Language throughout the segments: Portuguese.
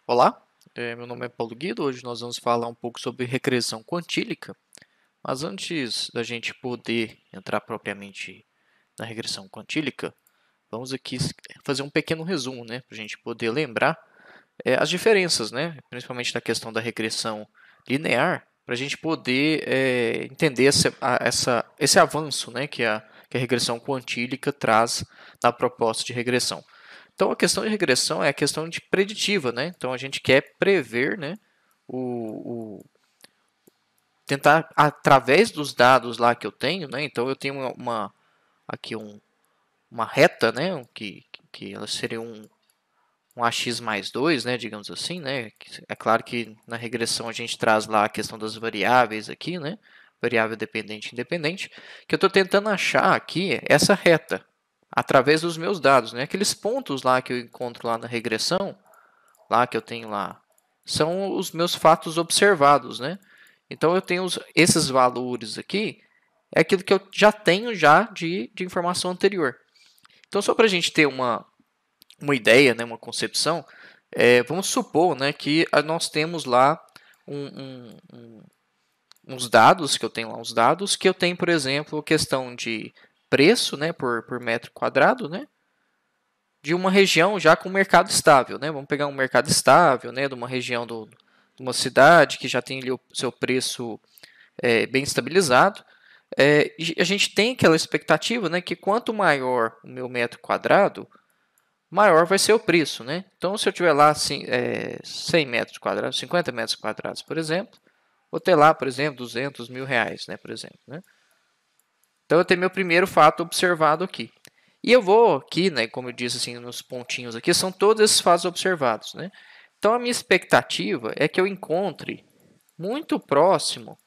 Olá, meu nome é Paulo Guido. Hoje nós vamos falar um pouco sobre regressão quantílica, mas antes da gente poder entrar propriamente na regressão quantílica, vamos aqui fazer um pequeno resumo, né, para a gente poder lembrar as diferenças, né, principalmente na questão da regressão linear, para a gente poder entender esse avanço, né, que a regressão quantílica traz na proposta de regressão. Então, a questão de regressão é a questão de preditiva, né? Então, a gente quer prever, né, tentar através dos dados lá que eu tenho, né? Então, eu tenho aqui uma reta, né, que ela seria um AX mais 2, né, digamos assim, né? É claro que na regressão a gente traz lá a questão das variáveis aqui, né? Variável dependente e independente, que eu estou tentando achar aqui essa reta através dos meus dados, né? Aqueles pontos lá que eu encontro lá na regressão, lá que eu tenho lá, são os meus fatos observados, né? Então eu tenho esses valores aqui, é aquilo que eu já tenho de informação anterior. Então só para a gente ter uma ideia, né, uma concepção, vamos supor, né, que nós temos lá uns dados, que eu tenho lá uns dados, que eu tenho, por exemplo, questão de preço, né, por metro quadrado, né, de uma região já com mercado estável, né? Vamos pegar um mercado estável, né, de uma região de uma cidade que já tem ali o seu preço bem estabilizado. E a gente tem aquela expectativa, né, que quanto maior o meu metro quadrado, maior vai ser o preço, né? Então, se eu tiver lá assim, 100 metros quadrados, 50 metros quadrados, por exemplo, vou ter lá, por exemplo, 200 mil reais, né, por exemplo, né? Então, eu tenho meu primeiro fato observado aqui. E eu vou aqui, né, como eu disse assim, nos pontinhos aqui, são todos esses fatos observados, né? Então, a minha expectativa é que eu encontre muito próximo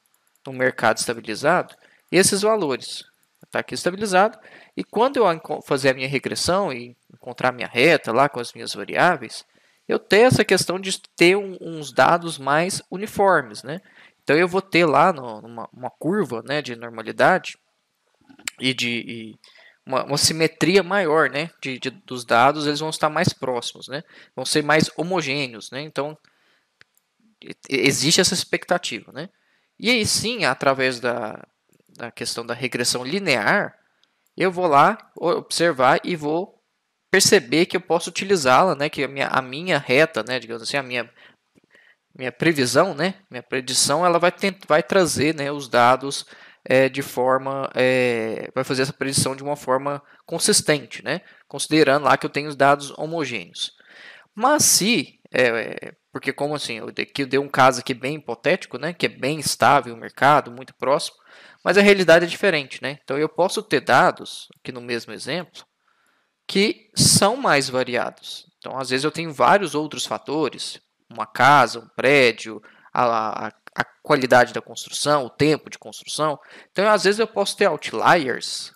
no mercado estabilizado esses valores. Está aqui estabilizado. E quando eu fazer a minha regressão e encontrar a minha reta lá com as minhas variáveis, eu tenho essa questão de ter uns dados mais uniformes, né? Então eu vou ter lá uma curva, né, de normalidade e uma simetria maior, né, dos dados, eles vão estar mais próximos, né? Vão ser mais homogêneos, né? Então existe essa expectativa, né? E aí sim, através da questão da regressão linear, eu vou lá observar e vou perceber que eu posso utilizá-la, né? Que a minha reta, né? Digamos assim, a minha previsão, né? Minha predição, ela vai trazer, né, os dados de forma, vai fazer essa predição de uma forma consistente, né? Considerando lá que eu tenho os dados homogêneos. Mas se, porque como assim, eu dei um caso aqui bem hipotético, né, que é bem estável o mercado, muito próximo, mas a realidade é diferente, né? Então eu posso ter dados, aqui no mesmo exemplo, que são mais variados. Então às vezes eu tenho vários outros fatores, uma casa, um prédio, a qualidade da construção, o tempo de construção. Então às vezes eu posso ter outliers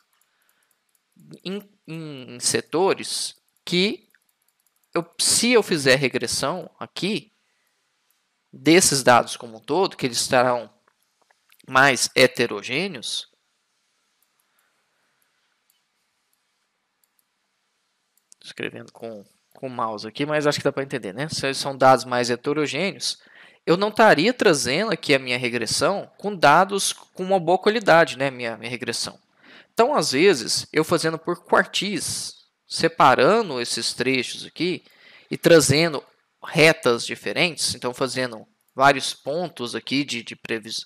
em setores que se eu fizer regressão aqui, desses dados como um todo, que eles estarão mais heterogêneos, escrevendo com o mouse aqui, mas acho que dá para entender, né? Se são dados mais heterogêneos, eu não estaria trazendo aqui a minha regressão com dados com uma boa qualidade, né? Minha regressão. Então, às vezes, eu fazendo por quartis, separando esses trechos aqui e trazendo retas diferentes, então fazendo vários pontos aqui de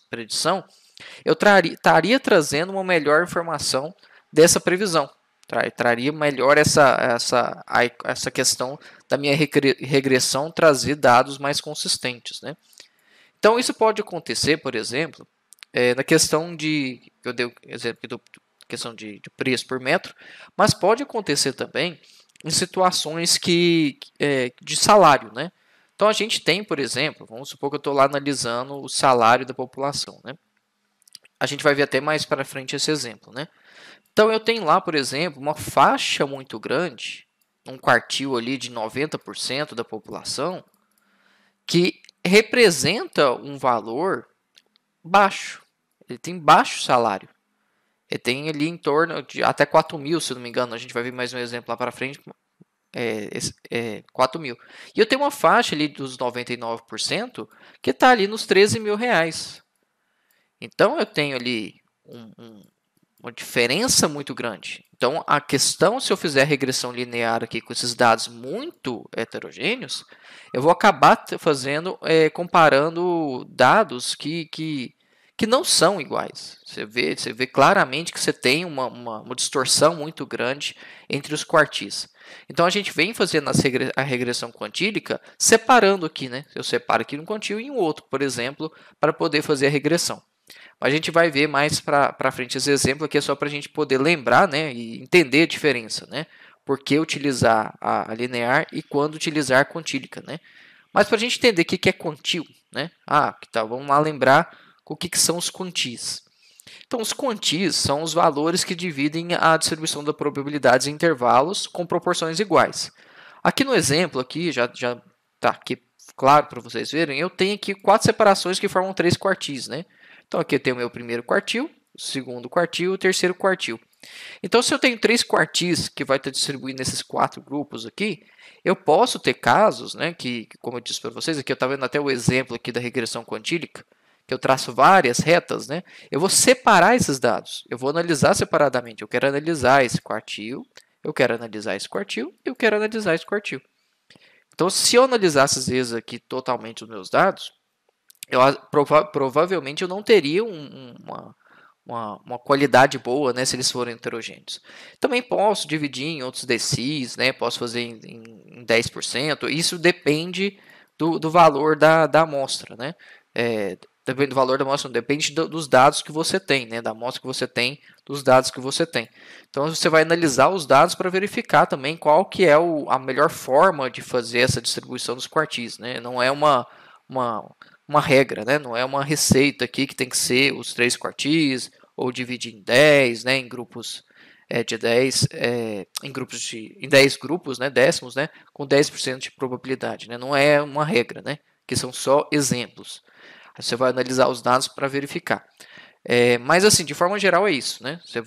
predição, eu estaria trazendo uma melhor informação dessa previsão. Traria melhor essa questão da minha regressão, trazer dados mais consistentes, né? Então, isso pode acontecer, por exemplo, na questão de. Eu dei o exemplo do questão de preço por metro, mas pode acontecer também em situações de salário, né? Então, a gente tem, por exemplo, vamos supor que eu estou lá analisando o salário da população, né? A gente vai ver até mais para frente esse exemplo, né? Então, eu tenho lá, por exemplo, uma faixa muito grande, um quartil ali de 90% da população, que representa um valor baixo. Ele tem baixo salário. Ele tem ali em torno de até 4 mil, se não me engano. A gente vai ver mais um exemplo lá para frente. 4.000. E eu tenho uma faixa ali dos 99% que está ali nos 13 mil reais. Então eu tenho ali uma diferença muito grande. Então a questão, se eu fizer regressão linear aqui com esses dados muito heterogêneos, eu vou acabar fazendo, comparando dados que não são iguais. Você vê claramente que você tem uma distorção muito grande entre os quartis. Então a gente vem fazendo a regressão quantílica separando aqui, né? Eu separo aqui um quantil e um outro, por exemplo, para poder fazer a regressão. A gente vai ver mais para frente esse exemplo aqui, é só para a gente poder lembrar, né, e entender a diferença, né? Por que utilizar a linear e quando utilizar a quantílica, né? Mas para a gente entender o que é quantil, né? Vamos lá lembrar o que são os quantis. Então, os quantis são os valores que dividem a distribuição das probabilidades em intervalos com proporções iguais. Aqui no exemplo, aqui já está aqui claro para vocês verem, eu tenho aqui 4 separações que formam 3 quartis, né? Então, aqui eu tenho o meu primeiro quartil, o segundo quartil e o terceiro quartil. Então, se eu tenho 3 quartis que vai estar distribuído nesses 4 grupos aqui, eu posso ter casos, né, que como eu disse para vocês, aqui eu estava vendo até o exemplo aqui da regressão quantílica, que eu traço várias retas, né, eu vou separar esses dados, eu vou analisar separadamente, eu quero analisar esse quartil, eu quero analisar esse quartil, eu quero analisar esse quartil. Então, se eu analisasse às vezes aqui totalmente os meus dados, provavelmente eu não teria uma qualidade boa, né, se eles forem heterogêneos. Também posso dividir em outros decis, né, posso fazer em 10%, isso depende do valor da amostra, né? Depende do valor da amostra, depende dos dados que você tem, né, da amostra que você tem, dos dados que você tem. Então você vai analisar os dados para verificar também qual que é a melhor forma de fazer essa distribuição dos quartis, né? Não é uma regra, né? Não é uma receita aqui que tem que ser os 3 quartis, ou dividir em 10, né? Em grupos de 10, em 10 grupos, né? Décimos, né? Com 10% de probabilidade, né? Não é uma regra, né? Que são só exemplos. Você vai analisar os dados para verificar. Mas assim, de forma geral é isso, né? Você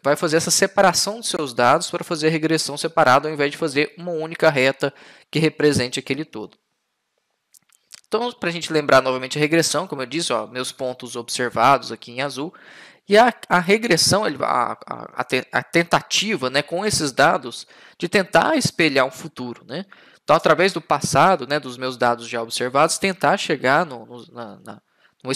vai fazer essa separação dos seus dados para fazer a regressão separada, ao invés de fazer uma única reta que represente aquele todo. Então, para a gente lembrar novamente a regressão, como eu disse, meus pontos observados aqui em azul, e a regressão, a tentativa, né, com esses dados, de tentar espelhar um futuro, né? Então, através do passado, né, dos meus dados já observados, tentar chegar numa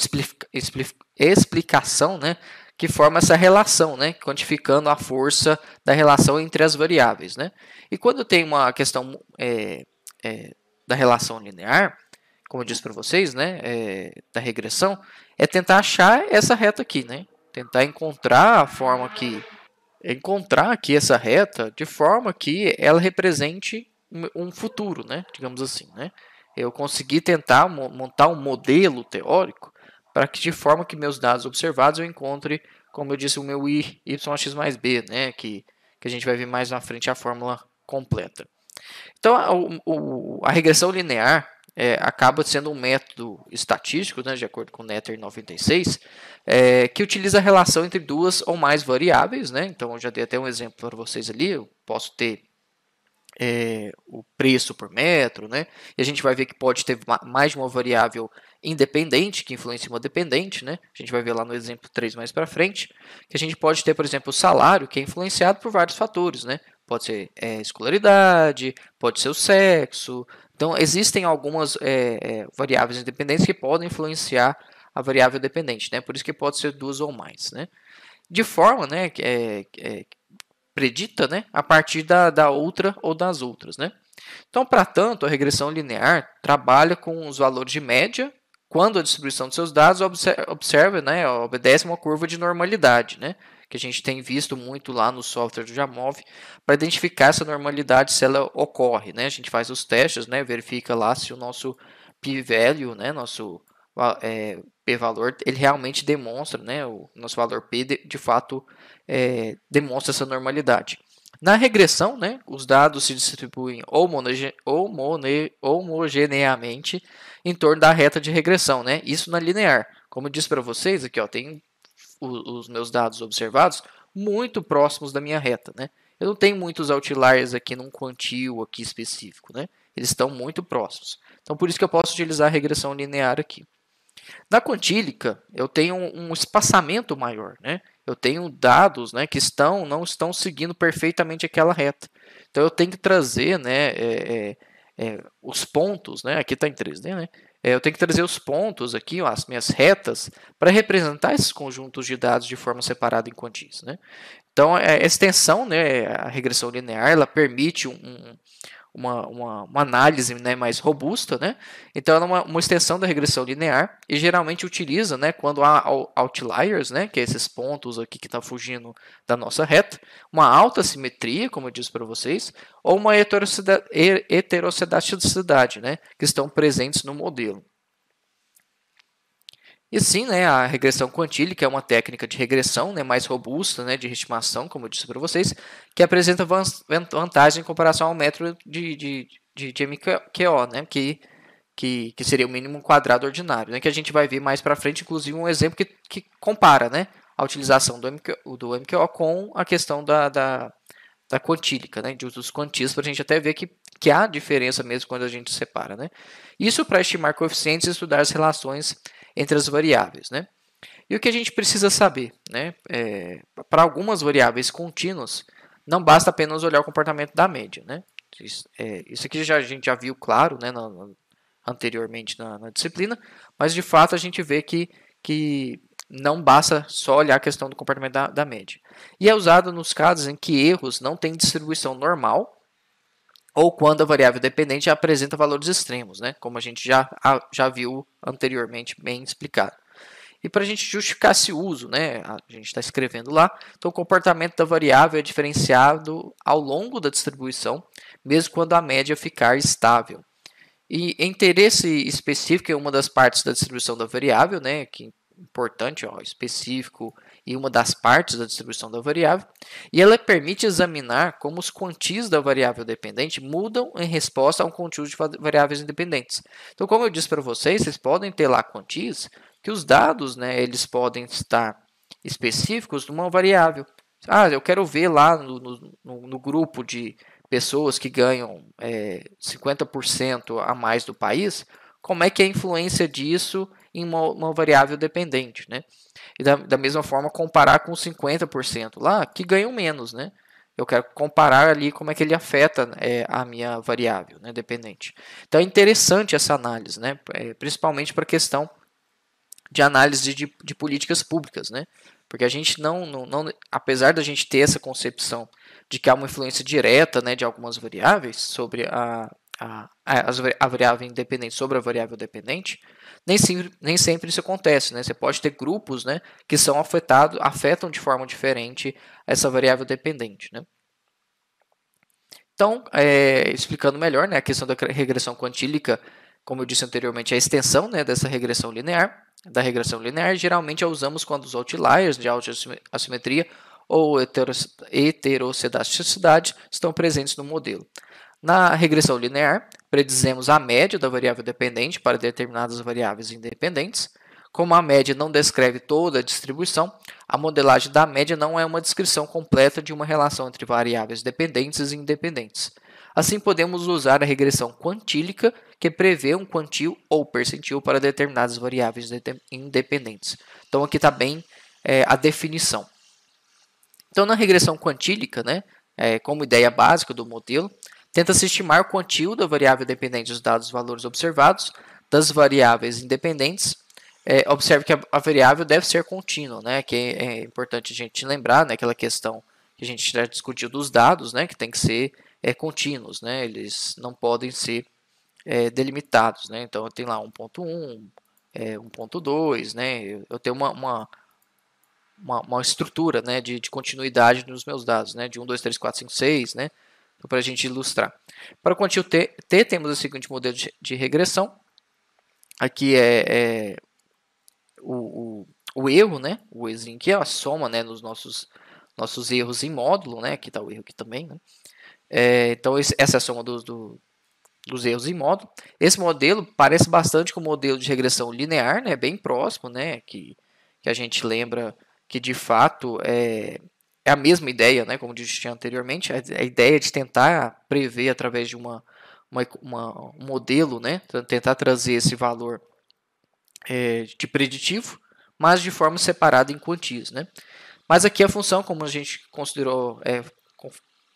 explicação, né, que forma essa relação, né, quantificando a força da relação entre as variáveis, né? E quando tem uma questão da relação linear, como eu disse para vocês, né, da regressão, é tentar achar essa reta aqui, né? Tentar encontrar a forma encontrar aqui essa reta de forma que ela represente um futuro, né? Digamos assim, né? Eu consegui tentar montar um modelo teórico para que de forma que meus dados observados eu encontre, como eu disse, o meu yx mais b, né? Que a gente vai ver mais na frente a fórmula completa. Então, a regressão linear acaba sendo um método estatístico, né, de acordo com o Netter 96, que utiliza a relação entre duas ou mais variáveis, né? Então, eu já dei até um exemplo para vocês ali. Eu posso ter o preço por metro, né? E a gente vai ver que pode ter mais de uma variável independente que influencia uma dependente, né? A gente vai ver lá no exemplo 3 mais para frente, que a gente pode ter, por exemplo, o salário, que é influenciado por vários fatores, né? Pode ser escolaridade, pode ser o sexo. Então, existem algumas variáveis independentes que podem influenciar a variável dependente, né? Por isso que pode ser duas ou mais, né? De forma, né, predita, né, a partir da outra ou das outras, né? Então, para tanto, a regressão linear trabalha com os valores de média quando a distribuição de seus dados observa, né, obedece uma curva de normalidade, né, que a gente tem visto muito lá no software do Jamov para identificar essa normalidade se ela ocorre, né? A gente faz os testes, né, verifica lá se o nosso p-value, né, nosso p-valor, ele realmente demonstra, né, o nosso valor p de fato demonstra essa normalidade. Na regressão, né, os dados se distribuem homogeneamente em torno da reta de regressão, né? Isso na linear. Como eu disse para vocês, aqui ó, tem os meus dados observados muito próximos da minha reta, né? Eu não tenho muitos outliers aqui num quantile aqui específico, né? Eles estão muito próximos. Então, por isso que eu posso utilizar a regressão linear aqui. Na quantílica, eu tenho um espaçamento maior, né? Eu tenho dados, né, que não estão seguindo perfeitamente aquela reta. Então, eu tenho que trazer, né, os pontos, né? Aqui está em 3D, né? Eu tenho que trazer os pontos aqui, ó, as minhas retas, para representar esses conjuntos de dados de forma separada em quantis, né? Então, a extensão, né, a regressão linear, ela permite uma análise, né, mais robusta, né? Então, ela é uma extensão da regressão linear e geralmente utiliza, né, quando há outliers, né, que é esses pontos aqui que estão fugindo da nossa reta, uma alta simetria, como eu disse para vocês, ou uma heterocedaticidade, né, que estão presentes no modelo. E sim, né, a regressão quantílica é uma técnica de regressão, né, mais robusta, né, de estimação, como eu disse para vocês, que apresenta vantagem em comparação ao método de MQO, né, que seria o mínimo quadrado ordinário, né, que a gente vai ver mais para frente, inclusive um exemplo que compara, né, a utilização do MQO com a questão da quantílica, né, dos quantis, para a gente até ver que há diferença mesmo quando a gente separa, né. Isso para estimar coeficientes e estudar as relações entre as variáveis, né. E o que a gente precisa saber, né, para algumas variáveis contínuas, não basta apenas olhar o comportamento da média, né. Isso aqui a gente já viu claro, né, anteriormente na disciplina, mas de fato a gente vê que não basta só olhar a questão do comportamento da média. E é usado nos casos em que erros não têm distribuição normal ou quando a variável dependente apresenta valores extremos, né? Como a gente já viu anteriormente bem explicado. E para a gente justificar esse uso, né, a gente está escrevendo lá, então o comportamento da variável é diferenciado ao longo da distribuição, mesmo quando a média ficar estável. E interesse específico é uma das partes da distribuição da variável, né, que importante, ó, específico e uma das partes da distribuição da variável, e ela permite examinar como os quantis da variável dependente mudam em resposta a um conjunto de variáveis independentes. Então, como eu disse para vocês, vocês podem ter lá quantis que os dados, né, eles podem estar específicos de uma variável. Ah, eu quero ver lá no grupo de pessoas que ganham 50% a mais do país, como é que é a influência disso em uma variável dependente, né? E da mesma forma comparar com os 50% lá que ganham menos, né? Eu quero comparar ali como é que ele afeta a minha variável, né, dependente. Então é interessante essa análise, né? Principalmente para a questão de análise de políticas públicas, né? Porque a gente não, apesar da gente ter essa concepção de que há uma influência direta, né, de algumas variáveis sobre a variável independente sobre a variável dependente, nem sempre isso acontece, né? Você pode ter grupos, né, que são afetam de forma diferente essa variável dependente, né? Então, explicando melhor, né, a questão da regressão quantílica, como eu disse anteriormente, é a extensão, né, dessa regressão linear, geralmente a usamos quando os outliers de alta assimetria ou heterocedaticidade estão presentes no modelo. Na regressão linear, predizemos a média da variável dependente para determinadas variáveis independentes. Como a média não descreve toda a distribuição, a modelagem da média não é uma descrição completa de uma relação entre variáveis dependentes e independentes. Assim, podemos usar a regressão quantílica, que prevê um quantil ou percentil para determinadas variáveis independentes. Então, aqui está bem a definição. Então, na regressão quantílica, né, como ideia básica do modelo, tenta-se estimar o quantil da variável dependente dos dados valores observados, das variáveis independentes. Observe que a variável deve ser contínua, né, que é importante a gente lembrar, né, aquela questão que a gente já discutiu dos dados, né, que tem que ser contínuos, né, eles não podem ser delimitados, né, então eu tenho lá 1.1, 1.2, né, eu tenho uma estrutura, né, de continuidade nos meus dados, né, de 1, 2, 3, 4, 5, 6, né, então, para a gente ilustrar. Para o quantil T, temos o seguinte modelo de regressão. Aqui o erro, né, o errozinho aqui é a soma, né, nos nossos erros em módulo, né, aqui está o erro aqui também, né. Então, essa é a soma dos erros em módulo. Esse modelo parece bastante com o modelo de regressão linear, né, bem próximo, né, que a gente lembra que de fato é a mesma ideia, né, como disse anteriormente, a ideia de tentar prever através de um modelo, né, tentar trazer esse valor de preditivo, mas de forma separada em quantias, né? Mas aqui a função, como a gente considerou,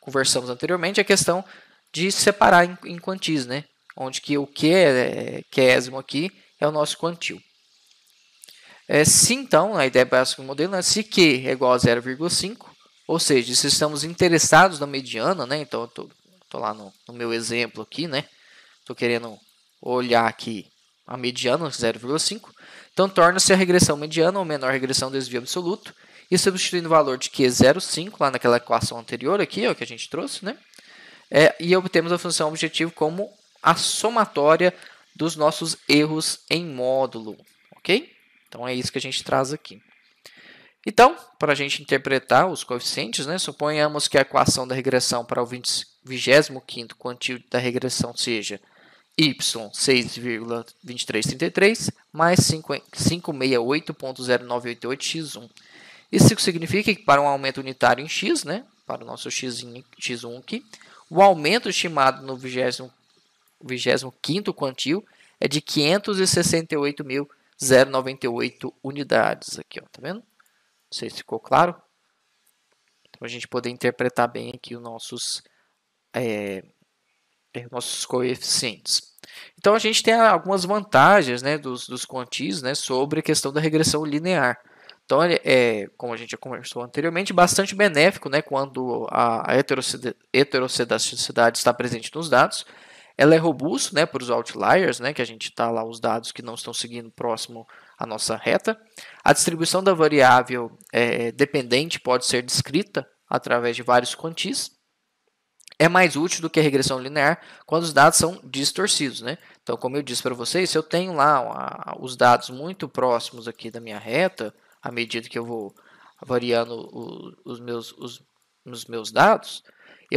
conversamos anteriormente, é a questão de separar em quantias, né? Onde que o QEsimo aqui é o nosso quantio. Se então, a ideia básica do modelo é se Q é igual a 0,5, ou seja, se estamos interessados na mediana, né? Então, eu estou lá no meu exemplo aqui, né? Estou querendo olhar aqui a mediana, 0,5. Então, torna-se a regressão mediana ou menor regressão do desvio absoluto. E substituindo o valor de Q 0,5 lá naquela equação anterior aqui, ó, que a gente trouxe, né? E obtemos a função objetivo como a somatória dos nossos erros em módulo, ok? Então, é isso que a gente traz aqui. Então, para a gente interpretar os coeficientes, né, suponhamos que a equação da regressão para o 25º quantio da regressão seja y 6,2333 mais 568.0988x1. Isso significa que para um aumento unitário em x, né, para o nosso x1 aqui, o aumento estimado no 25º quantio é de 568.098 unidades. Aqui, ó, tá vendo? Não sei se ficou claro. Para a gente poder interpretar bem aqui os nossos coeficientes. Então, a gente tem algumas vantagens, né, dos quantis, né, sobre a questão da regressão linear. Então, como a gente já conversou anteriormente, bastante benéfico, né, quando a heterocedasticidade está presente nos dados. Ela é robusta, né, para os outliers, né, que a gente está lá os dados que não estão seguindo próximo à nossa reta. A distribuição da variável dependente pode ser descrita através de vários quantis. É mais útil do que a regressão linear quando os dados são distorcidos, né? Então, como eu disse para vocês, se eu tenho lá os dados muito próximos aqui da minha reta, à medida que eu vou variando os meus dados,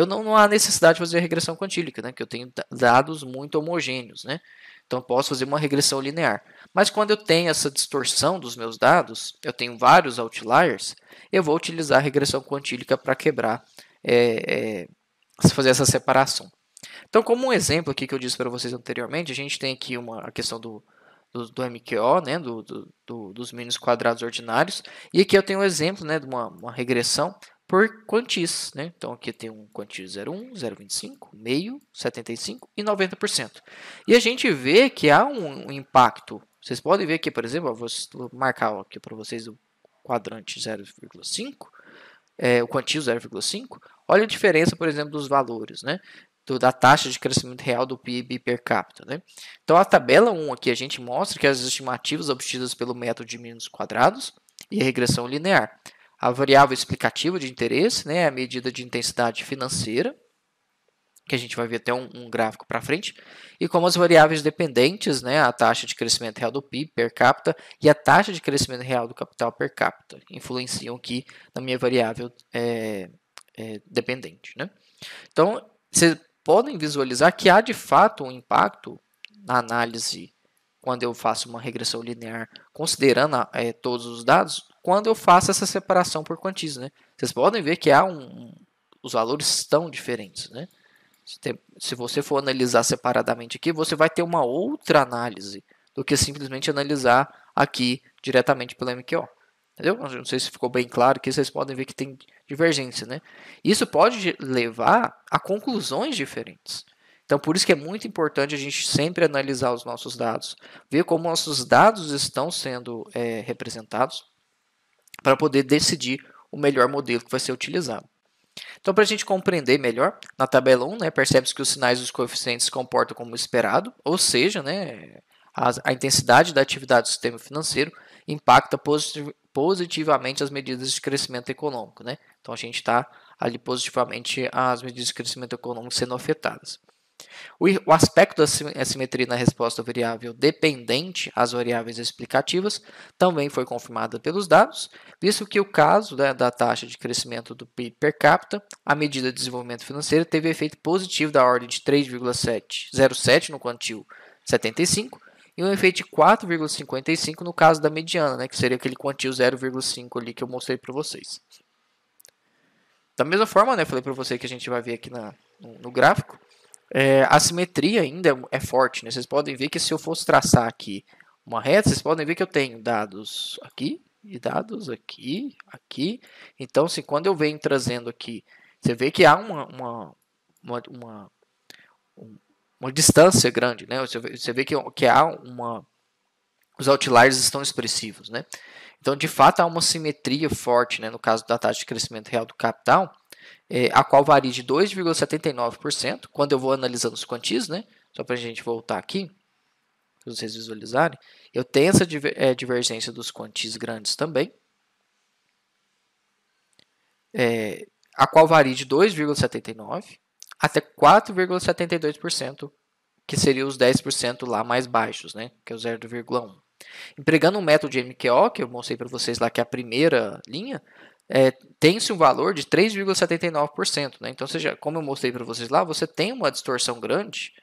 não há necessidade de fazer regressão quantílica, né? Porque eu tenho dados muito homogêneos, né? Então, eu posso fazer uma regressão linear. Mas quando eu tenho essa distorção dos meus dados, eu tenho vários outliers, eu vou utilizar a regressão quantílica para quebrar fazer essa separação. Então, como um exemplo aqui que eu disse para vocês anteriormente, a gente tem aqui a questão do MQO, né, dos mínimos quadrados ordinários, e aqui eu tenho um exemplo, né, de uma regressão por quantis, né? Então, aqui tem um quantis 0,1, 0,25, meio, 75 e 90%. E a gente vê que há um impacto. Vocês podem ver aqui, por exemplo, vou marcar aqui para vocês o quadrante 0,5, o quantio 0,5, olha a diferença, por exemplo, dos valores, né? Da taxa de crescimento real do PIB per capita, né? Então, a tabela 1 aqui a gente mostra que as estimativas obtidas pelo método de mínimos quadrados e a regressão linear. A variável explicativa de interesse, né, é a medida de intensidade financeira, que a gente vai ver até um gráfico para frente, e como as variáveis dependentes, né, a taxa de crescimento real do PIB per capita e a taxa de crescimento real do capital per capita, influenciam aqui na minha variável dependente, né? Então, vocês podem visualizar que há de fato um impacto na análise quando eu faço uma regressão linear, considerando todos os dados, quando eu faço essa separação por quantis, né? Vocês podem ver que os valores estão diferentes, né? Se você for analisar separadamente aqui, você vai ter uma outra análise do que simplesmente analisar aqui diretamente pelo MQO. Entendeu? Não sei se ficou bem claro que vocês podem ver que tem divergência, né? Isso pode levar a conclusões diferentes. Então, por isso que é muito importante a gente sempre analisar os nossos dados, ver como nossos dados estão sendo representados para poder decidir o melhor modelo que vai ser utilizado. Então, para a gente compreender melhor, na tabela 1, né, percebe-se que os sinais dos coeficientes se comportam como esperado, ou seja, né, a intensidade da atividade do sistema financeiro impacta positivamente as medidas de crescimento econômico. Né? Então, a gente está ali positivamente as medidas de crescimento econômico sendo afetadas. O aspecto da assimetria na resposta variável dependente às variáveis explicativas também foi confirmado pelos dados, visto que o caso da taxa de crescimento do PIB per capita, a medida de desenvolvimento financeiro teve efeito positivo da ordem de 3,07 no quantio 75 e um efeito de 4,55 no caso da mediana, né, que seria aquele quantio 0,5 ali que eu mostrei para vocês. Da mesma forma, né, falei para você que a gente vai ver aqui no gráfico, a simetria ainda é forte, né? Vocês podem ver que se eu fosse traçar aqui uma reta, vocês podem ver que eu tenho dados aqui e dados aqui, aqui. Então, assim, quando eu venho trazendo aqui, você vê que há uma distância grande, né? Você vê que há os outliers estão expressivos, né? Então, de fato, há uma simetria forte, né, no caso da taxa de crescimento real do capital, a qual varia de 2,79%, quando eu vou analisando os quantis, né? Só para a gente voltar aqui, para vocês visualizarem, eu tenho essa divergência dos quantis grandes também, a qual varia de 2,79% até 4,72%, que seriam os 10% lá mais baixos, né? Que é o 0,1%. Empregando o método de MQO, que eu mostrei para vocês lá, que é a primeira linha, tem-se um valor de 3,79%. Né? Então, seja, como eu mostrei para vocês lá, você tem uma distorção grande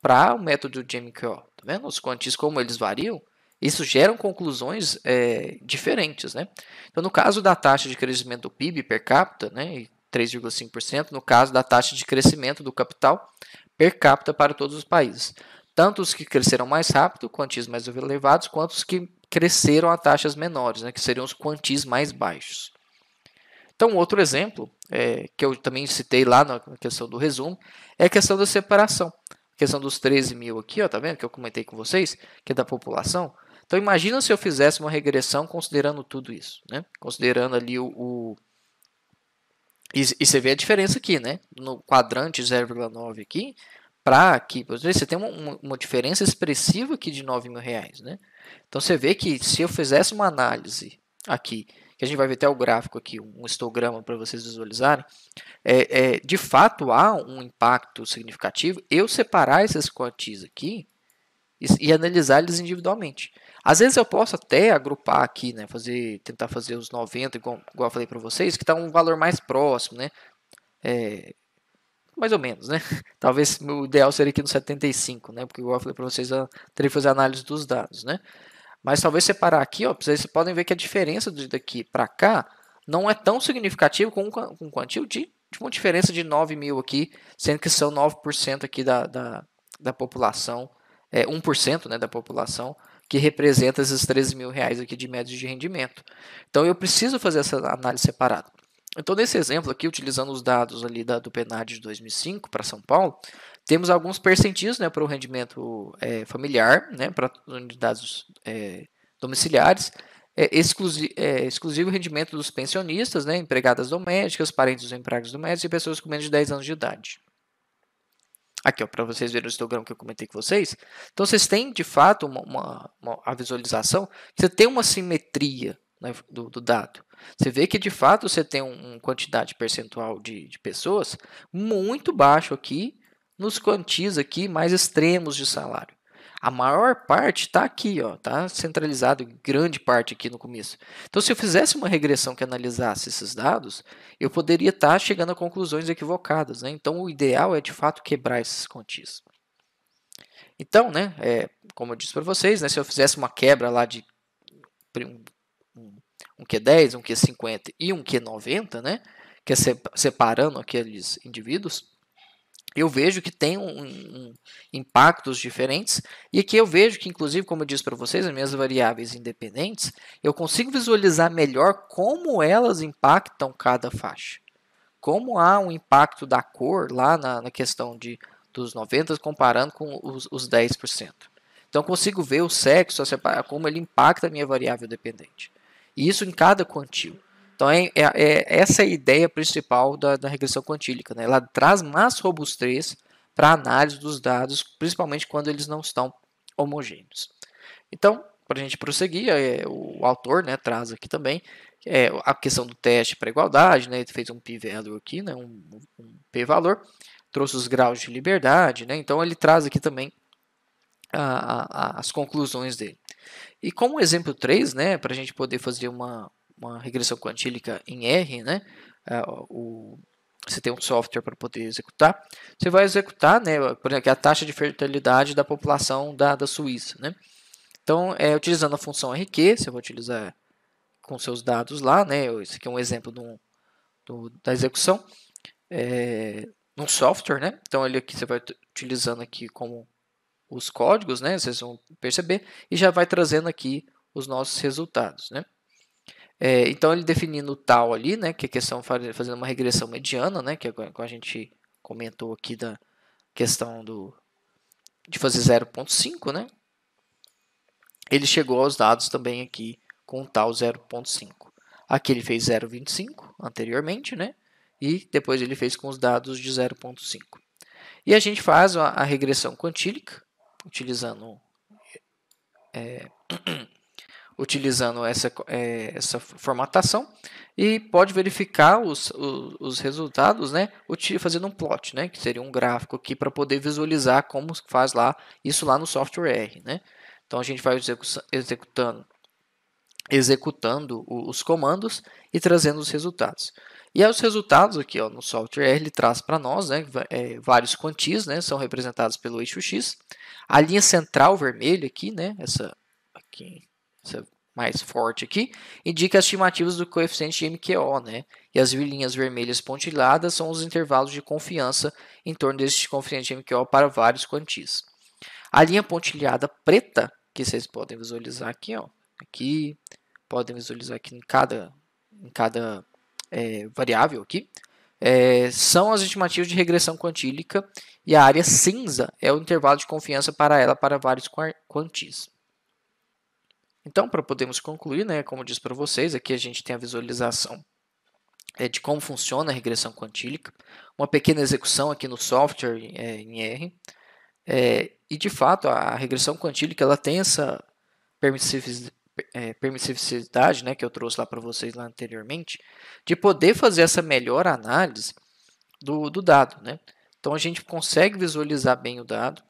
para o método de MQO. Tá vendo? Os quantis, como eles variam, isso geram conclusões diferentes. Né? Então, no caso da taxa de crescimento do PIB per capita, né, 3,5%, no caso da taxa de crescimento do capital per capita para todos os países. Tanto os que cresceram mais rápido, quantis mais elevados, quanto os que cresceram a taxas menores, né, que seriam os quantis mais baixos. Então, outro exemplo, que eu também citei lá na questão do resumo, é a questão da separação. A questão dos 13 mil aqui, ó, tá vendo que eu comentei com vocês, que é da população. Então, imagina se eu fizesse uma regressão considerando tudo isso, né? Considerando ali E você vê a diferença aqui, né? No quadrante 0,9 aqui, para aqui, você tem uma diferença expressiva aqui de R$ 9.000, né? Então, você vê que se eu fizesse uma análise aqui, que a gente vai ver até o gráfico aqui, um histograma para vocês visualizarem, de fato há um impacto significativo eu separar esses quantis aqui e analisar eles individualmente. Às vezes eu posso até agrupar aqui, né, tentar fazer os 90, igual eu falei para vocês, que está um valor mais próximo, né? Mais ou menos, né? Talvez o ideal seria aqui no 75, né? Porque igual eu falei para vocês, eu teria que fazer a análise dos dados, né? Mas talvez separar aqui, ó, vocês podem ver que a diferença daqui para cá não é tão significativa com um quantil de uma diferença de 9.000 aqui, sendo que são 9% aqui da população, 1%, né, da população, que representa esses R$ 13.000 aqui de média de rendimento. Então, eu preciso fazer essa análise separada. Então, nesse exemplo aqui, utilizando os dados ali do PNAD de 2005 para São Paulo, temos alguns percentis, né, para o rendimento familiar, né, para unidades domiciliares, exclusivo rendimento dos pensionistas, né, empregadas domésticas, parentes dos empregados domésticos e pessoas com menos de 10 anos de idade. Aqui, para vocês verem o histograma que eu comentei com vocês. Então, vocês têm, de fato, a visualização, você tem uma simetria, né, do dado. Você vê que, de fato, você tem uma quantidade percentual de pessoas muito baixo aqui, nos quantis aqui mais extremos de salário. A maior parte está aqui, está centralizado, grande parte aqui no começo. Então, se eu fizesse uma regressão que analisasse esses dados, eu poderia estar chegando a conclusões equivocadas. Né? Então, o ideal é, de fato, quebrar esses quantis. Então, né, como eu disse para vocês, né, se eu fizesse uma quebra lá de um Q10, um Q50 e um Q90, né, que é separando aqueles indivíduos, eu vejo que tem impactos diferentes, e aqui eu vejo que, inclusive, como eu disse para vocês, as minhas variáveis independentes, eu consigo visualizar melhor como elas impactam cada faixa. Como há um impacto da cor lá na questão dos 90 comparando com os 10%. Então, eu consigo ver o sexo, como ele impacta a minha variável dependente. E isso em cada quantio. Então, essa é a ideia principal da regressão quantílica. Né? Ela traz mais robustez para a análise dos dados, principalmente quando eles não estão homogêneos. Então, para a gente prosseguir, o autor, né, traz aqui também a questão do teste para igualdade. Né? Ele fez um p-value aqui, né, um p-valor, trouxe os graus de liberdade. Né? Então, ele traz aqui também as conclusões dele. E como exemplo 3, né, para a gente poder fazer uma regressão quantílica em R, né, você tem um software para poder executar, você vai executar, né, por exemplo, a taxa de fertilidade da população da Suíça. Né. Então, utilizando a função RQ, você vai utilizar com seus dados lá, né, esse aqui é um exemplo da execução no software, né? Então ele aqui você vai utilizando aqui como os códigos, né? Vocês vão perceber e já vai trazendo aqui os nossos resultados, né? Então ele definindo o tal ali, né? Que é questão fazendo uma regressão mediana, né? Que é como a gente comentou aqui da questão de fazer 0,5, né? Ele chegou aos dados também aqui com o tal 0,5. Aqui ele fez 0,25 anteriormente, né? E depois ele fez com os dados de 0,5. E a gente faz a regressão quantílica, utilizando essa formatação, e pode verificar os resultados, né, fazendo um plot, né, que seria um gráfico aqui para poder visualizar como faz isso lá no software R, né? Então a gente vai executando os comandos e trazendo os resultados. E aí os resultados aqui, ó, no software R, ele traz para nós, né, vários quantis, né, são representados pelo eixo X. A linha central vermelha aqui, né, essa mais forte aqui, indica as estimativas do coeficiente de MQO, né? E as linhas vermelhas pontilhadas são os intervalos de confiança em torno deste coeficiente de MQO para vários quantis. A linha pontilhada preta, que vocês podem visualizar aqui, ó, aqui, podem visualizar aqui em cada variável aqui, são as estimativas de regressão quantílica, e a área cinza é o intervalo de confiança para ela para vários quantis. Então, para podermos concluir, né, como eu disse para vocês, aqui a gente tem a visualização de como funciona a regressão quantílica, uma pequena execução aqui no software em R, e de fato a regressão quantílica ela tem essa permissividade, né, que eu trouxe lá para vocês lá anteriormente, de poder fazer essa melhor análise do dado, né? Então a gente consegue visualizar bem o dado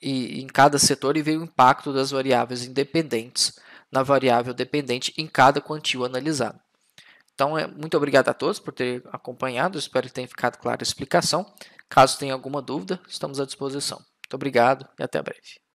e em cada setor e ver o impacto das variáveis independentes na variável dependente em cada quantio analisado. Então, muito obrigado a todos por ter acompanhado. Espero que tenha ficado clara a explicação. Caso tenha alguma dúvida, estamos à disposição. Muito obrigado e até breve.